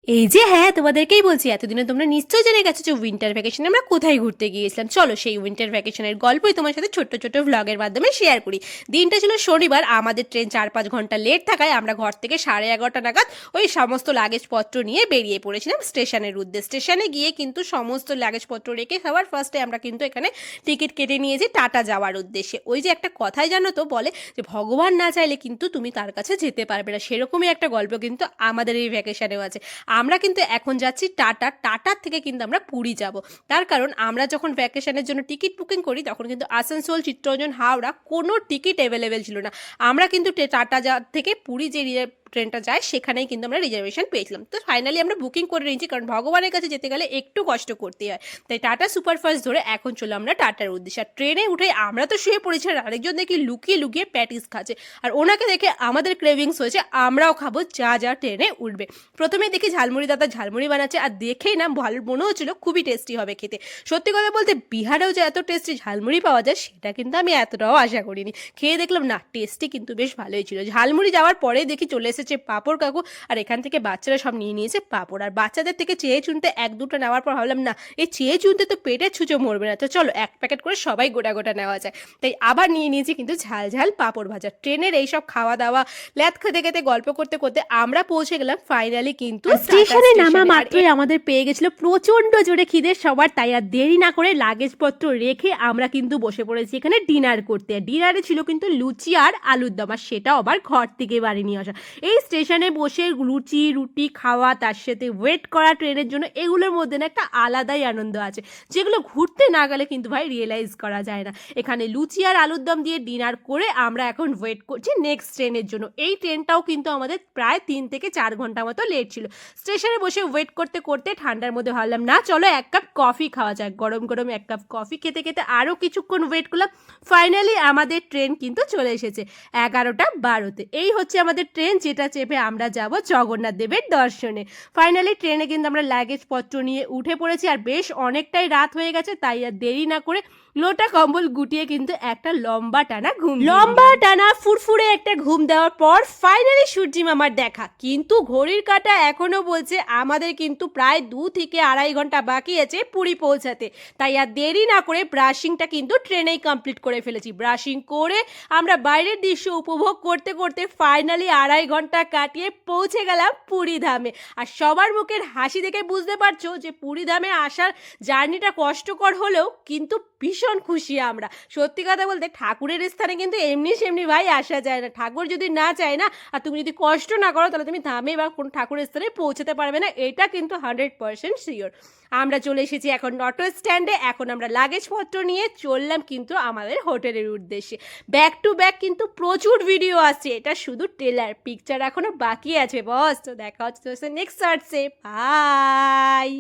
এই যে হ্যাঁ, তোমাদেরকেই বলছি, এতদিনে তোমরা নিশ্চয়ই জেনে গেছো যে উইন্টার ভ্যাকেশনে আমরা কোথায় ঘুরতে গিয়েছিলাম। চলো সেই উইন্টার ভ্যাকেশনের গল্পই তোমার সাথে ছোট্ট ছোট্ট ভ্লগের মাধ্যমে শেয়ার করি। দিনটা ছিল শনিবার, আমাদের ট্রেন 4-5 ঘন্টা লেট থাকায় আমরা ঘর থেকে 11:30 নাগাদ ওই সমস্ত লাগেজপত্র নিয়ে বেরিয়ে পড়েছিলাম স্টেশনের উদ্দেশ্যে। স্টেশনে গিয়ে কিন্তু সমস্ত লাগেজপত্র রেখে সবার ফার্স্টে আমরা কিন্তু এখানে টিকিট কেটে নিয়েছি টাটা যাওয়ার উদ্দেশ্যে। ওই যে একটা কথাই জানো তো, বলে যে ভগবান না চাইলে কিন্তু তুমি তার কাছে যেতে পারবে না, সেরকমই একটা গল্প কিন্তু আমাদের এই ভ্যাকেশনেও আছে। আমরা কিন্তু এখন যাচ্ছি টাটার থেকে কিন্তু আমরা পুরী যাব। তার কারণ আমরা যখন ভ্যাকেশনের জন্য টিকিট বুকিং করি তখন কিন্তু আসানসোল, চিত্তরঞ্জন, হাওড়া কোনো টিকিট অ্যাভেলেবেল ছিল না। আমরা কিন্তু টাটা থেকে পুরী যে ট্রেনটা যায় সেখানেই কিন্তু আমরা রিজার্ভেশন পেয়েছিলাম। তো ফাইনালি আমরা বুকিং করে নিয়েছি, কারণ ভগবানের কাছে যেতে গেলে একটু কষ্ট করতে হয়। তাই টাটা সুপারফাস্ট ধরে এখন চলো আমরা টাটার উদ্দেশ্যে। আর ট্রেনে উঠে আমরা তো শুয়ে পড়েছি, আর আরেকজন দেখি লুকিয়ে লুকিয়ে প্যাটিস খাচ্ছে। আর ওনাকে দেখে আমাদের ক্রেভিংস হয়েছে, আমরাও খাবো যা যা ট্রেনে উঠবে। প্রথমে দেখি ঝালমুড়ি দাদা ঝালমুড়ি বানাচ্ছে, আর দেখেই না ভালো মনে হচ্ছিল খুবই টেস্টি হবে খেতে। সত্যি কথা বলতে বিহারেও যে এত টেস্টি ঝালমুড়ি পাওয়া যায় সেটা কিন্তু আমি এতটাও আশা করিনি। খেয়ে দেখলাম না, টেস্টি কিন্তু বেশ ভালোই ছিল। ঝালমুড়ি যাওয়ার পরে দেখি চলে এসেছে পাঁপড় কাকু, আর এখান থেকে বাচ্চারা সব নিয়ে নিয়েছে পাঁপড়। আর বাচ্চাদের থেকে চেয়ে চুনতে 1-2টা নেওয়ার পর ভাবলাম না, এই চেয়ে চুনতে তো পেটের ছুঁচো মরবে না, তো চলো 1 প্যাকেট করে সবাই গোটা গোটা নেওয়া যায়। তাই আবার নিয়ে নিয়েছি কিন্তু ঝাল ঝাল পাঁপড় ভাজা। ট্রেনের এইসব খাওয়া দাওয়া ল্যাদ খেতে খেতে গল্প করতে করতে আমরা পৌঁছে গেলাম ফাইনালি কিন্তু স্টেশনে নামা মাত্রই আমাদের পেয়ে গেছিল প্রচন্ড জোরে খিদে সবার। তাই আর দেরি না করে লাগেজপত্র রেখে আমরা কিন্তু বসে পড়েছি এখানে ডিনার করতে। ডিনারে ছিল কিন্তু লুচি আর আলুর দম, আর সেটাও আবার ঘর থেকে বাড়ি নিয়ে আসা। এই স্টেশনে বসে লুচি রুটি খাওয়া, তার সাথে ওয়েট করা ট্রেনের জন্য, এগুলোর মধ্যে না একটা আলাদাই আনন্দ আছে, যেগুলো ঘুরতে না গেলে কিন্তু ভাই রিয়েলাইজ করা যায় না। এখানে লুচি আর আলুর দম দিয়ে ডিনার করে আমরা এখন ওয়েট করছি নেক্সট ট্রেনের জন্য। এই ট্রেনটাও কিন্তু আমাদের প্রায় 3 থেকে 4 ঘন্টা মতো লেট ছিল। স্টেশনে বসে ওয়েট করতে করতে ঠান্ডার মধ্যে ভাবলাম না চলো 1 কাপ কফি খাওয়া যাক। গরম গরম 1 কাপ কফি খেতে খেতে আরও কিছুক্ষণ ওয়েট করলাম। ফাইনালি আমাদের ট্রেন কিন্তু চলে এসেছে 11:12-তে। এই হচ্ছে আমাদের ট্রেন, যেটা চেপে আমরা যাব জগন্নাথ দেবের দর্শনে। ফাইনালি ট্রেনে কিন্তু আমরা লাগেজপত্র নিয়ে উঠে পড়েছি, আর বেশ অনেকটাই রাত হয়ে গেছে। তাই আর দেরি না করে লোটা কম্বল গুটিয়ে কিন্তু একটা লম্বা টানা ফুরফুরে একটা ঘুম দেওয়ার পর ফাইনালি সূর্যি মামার দেখা। কিন্তু ঘড়ির কাঁটা এখনো বলছে আমাদের কিন্তু প্রায় 2 থেকে 2.5 ঘন্টা বাকি আছে পুরী পৌঁছাতে। তাই আর দেরি না করে ব্রাশিংটা কিন্তু ট্রেনেই কমপ্লিট করে ফেলেছি। ব্রাশিং করে আমরা বাইরের দৃশ্য উপভোগ করতে করতে ফাইনালি 2.5 ঘন্টা কাটিয়ে পৌঁছে গেলাম পুরী ধামে। আর সবার মুখের হাসি দেখে বুঝতে পারছো যে পুরী ধামে আসার জার্নিটা কষ্টকর হলেও কিন্তু ভীষণ খুশি আমরা। সত্যি কথা বলতে ঠাকুরের স্থানে কিন্তু এমনি সেমনি ভাই আসা যায় না। ঠাকুর যদি না চায় না, আর তুমি যদি কষ্ট না করো, তাহলে তুমি ধামে বা কোন ঠাকুরের স্থানে পৌঁছাতে পারবে না, এটা কিন্তু 100% শিওর। আমরা চলে এসেছি এখন অটো স্ট্যান্ডে। এখন আমরা লাগেজপত্র নিয়ে চললাম কিন্তু আমাদের হোটেলের উদ্দেশ্যে। ব্যাক টু ব্যাক কিন্তু প্রচুর ভিডিও আসছে, এটা শুধু ট্রেলার, পিকচার এখনো বাকি আছে বস। তো দেখা হচ্ছে নেক্সট সার্চে, বাই।